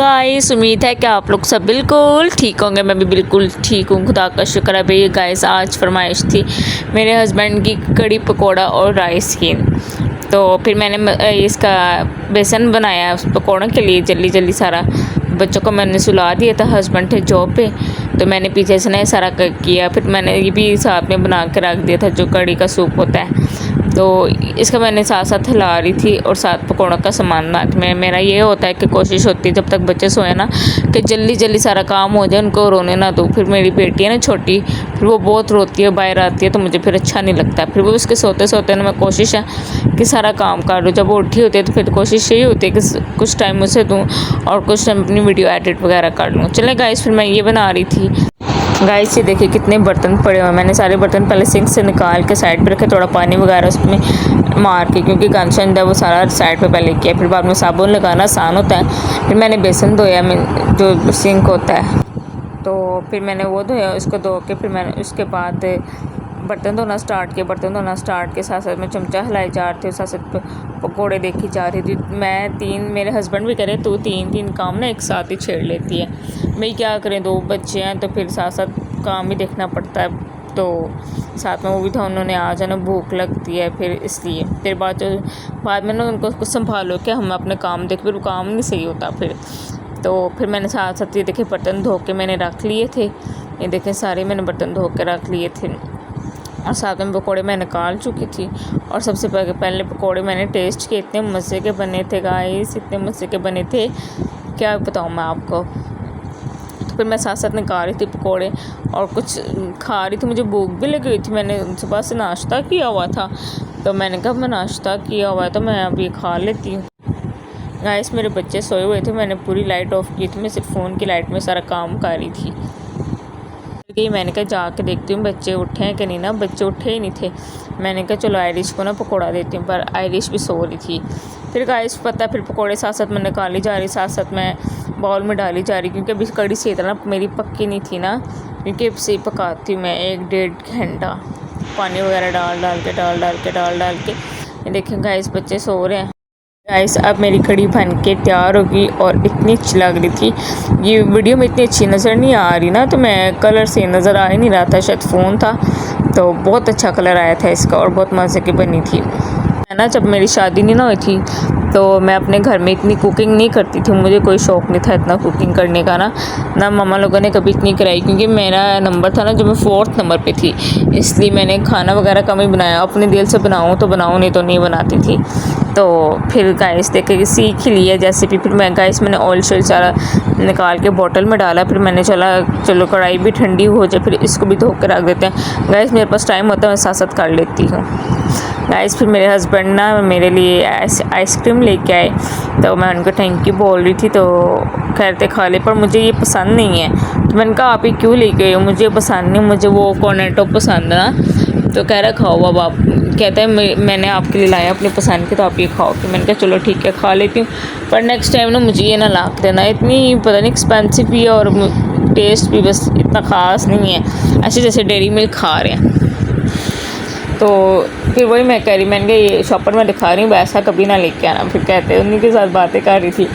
Guys, उम्मीद है कि आप लोग सब बिल्कुल ठीक होंगे। मैं भी बिल्कुल ठीक हूँ, खुदा का शुक्र है। भाई गाइस, आज फरमाइश थी मेरे हस्बैंड की कड़ी पकोड़ा और राइस की। तो फिर मैंने इसका बेसन बनाया उस पकौड़ों के लिए। जल्दी जल्दी सारा बच्चों को मैंने सुला दिया था, हस्बैंड थे जॉब पे, तो मैंने पीछे से नहीं सारा किया। फिर मैंने ये भी साथ में बना के रख दिया था, जो कड़ी का सूप होता है। तो इसका मैंने साथ साथ हिला रही थी और साथ पकौड़ों का सामान रात में। मेरा ये होता है कि कोशिश होती है जब तक बच्चे सोए ना कि जल्दी जल्दी सारा काम हो जाए, उनको रोने ना दो। फिर मेरी बेटी है ना छोटी, फिर वो बहुत रोती है, बाहर आती है, तो मुझे फिर अच्छा नहीं लगता। फिर वो उसके सोते सोते ना मैं कोशिश है कि सारा काम कर लूँ। जब वो उठी होती है तो फिर कोशिश यही होती है कि कुछ टाइम उसे दूँ और कुछ टाइम अपनी वीडियो एडिट वगैरह कर लूँ। चले गाइस, फिर मैं ये बना रही थी। गाइस, ये देखिए कितने बर्तन पड़े हुए हैं। मैंने सारे बर्तन पहले सिंक से निकाल के साइड पे रखे, थोड़ा पानी वगैरह उसमें मार के, क्योंकि कंचन है वो सारा साइड पे पहले किया। फिर बाद में साबुन लगाना आसान होता है। फिर मैंने बेसन धोया, जो सिंक होता है, तो फिर मैंने वो धोया। उसको धो के फिर मैंने उसके बाद बर्तन धोना स्टार्ट के साथ साथ मैं चमचा हिलाई जा रही थी, साथ साथ पकौड़े देखी जा रही थी। मैं तीन, मेरे हस्बैंड भी कह रहे तू तीन काम ना एक साथ ही छेड़ लेती है। मैं क्या करें, दो बच्चे हैं तो फिर साथ साथ काम भी देखना पड़ता है। तो साथ में वो भी था, उन्होंने आ जाना, भूख लगती है, फिर इसलिए फिर बाद में ना उनको कुछ संभालो कि हम अपने काम देख, फिर वो काम नहीं सही होता फिर। तो फिर मैंने साथ साथ ये देखे बर्तन धो के मैंने रख लिए थे। ये देखें सारे मैंने बर्तन धो के रख लिए थे और साथ में पकौड़े मैं निकाल चुकी थी। और सबसे पहले पकौड़े मैंने टेस्ट किए, इतने मज़े के बने थे गाइस, इतने मज़े के बने थे, क्या बताऊँ मैं आपको। तो फिर मैं साथ साथ निकाल रही थी पकौड़े और कुछ खा रही थी। मुझे भूख भी लगी हुई थी, मैंने सुबह से नाश्ता किया हुआ था, तो मैंने कहा मैं नाश्ता किया हुआ है तो मैं अभी खा लेती हूँ। गाइस, मेरे बच्चे सोए हुए थे, मैंने पूरी लाइट ऑफ की थी, मैं सिर्फ फ़ोन की लाइट में सारा काम कर रही थी। मैंने कहा जाके देखती हूँ बच्चे उठे हैं कि नहीं ना। बच्चे उठे ही नहीं थे। मैंने कहा चलो आयरिश को ना पकौड़ा देती हूँ, पर आयरिश भी सो रही थी। फिर गाइस पता, फिर पकौड़े साथ साथ मैं निकाली जा रही, साथ साथ मैं बाउल में डाली जा रही, क्योंकि अभी कड़ी सही तरह मेरी पक्की नहीं थी ना, क्योंकि सही पकाती हूँ मैं 1-1.5 घंटा पानी वगैरह डाल के। देखें गाइस, बच्चे सो रहे हैं। गाइस, अब मेरी कड़ी बन के तैयार होगी और इतनी अच्छी लग रही थी। ये वीडियो में इतनी अच्छी नज़र नहीं आ रही ना, तो मैं कलर से नज़र आ ही नहीं रहा था, शायद फ़ोन था, तो बहुत अच्छा कलर आया था इसका और बहुत मज़े की बनी थी। है ना, जब मेरी शादी नहीं ना हुई थी तो मैं अपने घर में इतनी कुकिंग नहीं करती थी, मुझे कोई शौक़ नहीं था इतना कुकिंग करने का ना मामा लोगों ने कभी इतनी कराई, क्योंकि मेरा नंबर था ना जो मैं 4th नंबर पे थी, इसलिए मैंने खाना वगैरह कम ही बनाया। अपने दिल से बनाऊँ तो बनाऊँ, नहीं तो नहीं बनाती थी। तो फिर गाइस देखे सीख ही लिया जैसे भी। फिर मैं गाइस मैंने ऑयल शॉयल सारा निकाल के बोतल में डाला। फिर मैंने चलो कढ़ाई भी ठंडी हो जाए, फिर इसको भी धो के रख देते हैं। गाइस मेरे पास टाइम होता है, मैं साथ साथ कर लेती हूँ। गाइस फिर मेरे हस्बैंड ना मेरे लिए आइसक्रीम लेके आए, तो मैं उनको थैंक यू बोल रही थी, तो कहते खा ले, पर मुझे ये पसंद नहीं है। तो मैंने कहा आप ये क्यों लेके आए हो, मुझे पसंद नहीं, मुझे वो कॉर्नेटो पसंद है ना। तो कह रहा खाओ अब आप, कहता है मैंने आपके लिए लाया अपनी पसंद के, तो आप ये खाओ। कि मैंने कहा चलो ठीक है खा लेती हूँ, पर नेक्स्ट टाइम ना मुझे ये ना ला के देना, इतनी पता नहीं एक्सपेंसिव भी है और टेस्ट भी बस इतना ख़ास नहीं है, ऐसे जैसे डेयरी मिल्क खा रहे हैं। तो फिर वही मैं कह रही, मैंने कहा ये शॉपर में दिखा रही हूँ वैसा कभी ना लेके आना। फिर कहते उन्हीं के साथ बातें कर रही थी।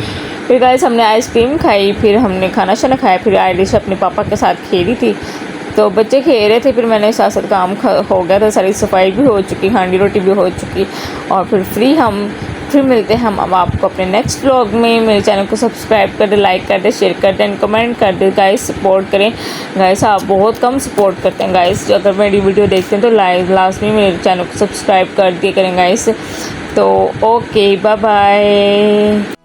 फिर गाइस हमने आइसक्रीम खाई, फिर हमने खाना शाना खाया, फिर आयरिश अपने पापा के साथ खेली थी, तो बच्चे खेल रहे थे। फिर मैंने साथ साथ काम हो गया था, सारी सफाई भी हो चुकी, हांडी रोटी भी हो चुकी, और फिर फ्री हम फिर मिलते हैं हम अब आपको अपने नेक्स्ट व्लॉग में। मेरे चैनल को सब्सक्राइब कर दे, लाइक कर दे, शेयर कर दे, कमेंट कर दे। गाइस सपोर्ट करें गाइस, आप बहुत कम सपोर्ट करते हैं गाइस। अगर मेरी वीडियो देखते हैं तो लास्ट में मेरे चैनल को सब्सक्राइब कर दिया करें गाइस। तो ओके, बाय बाय।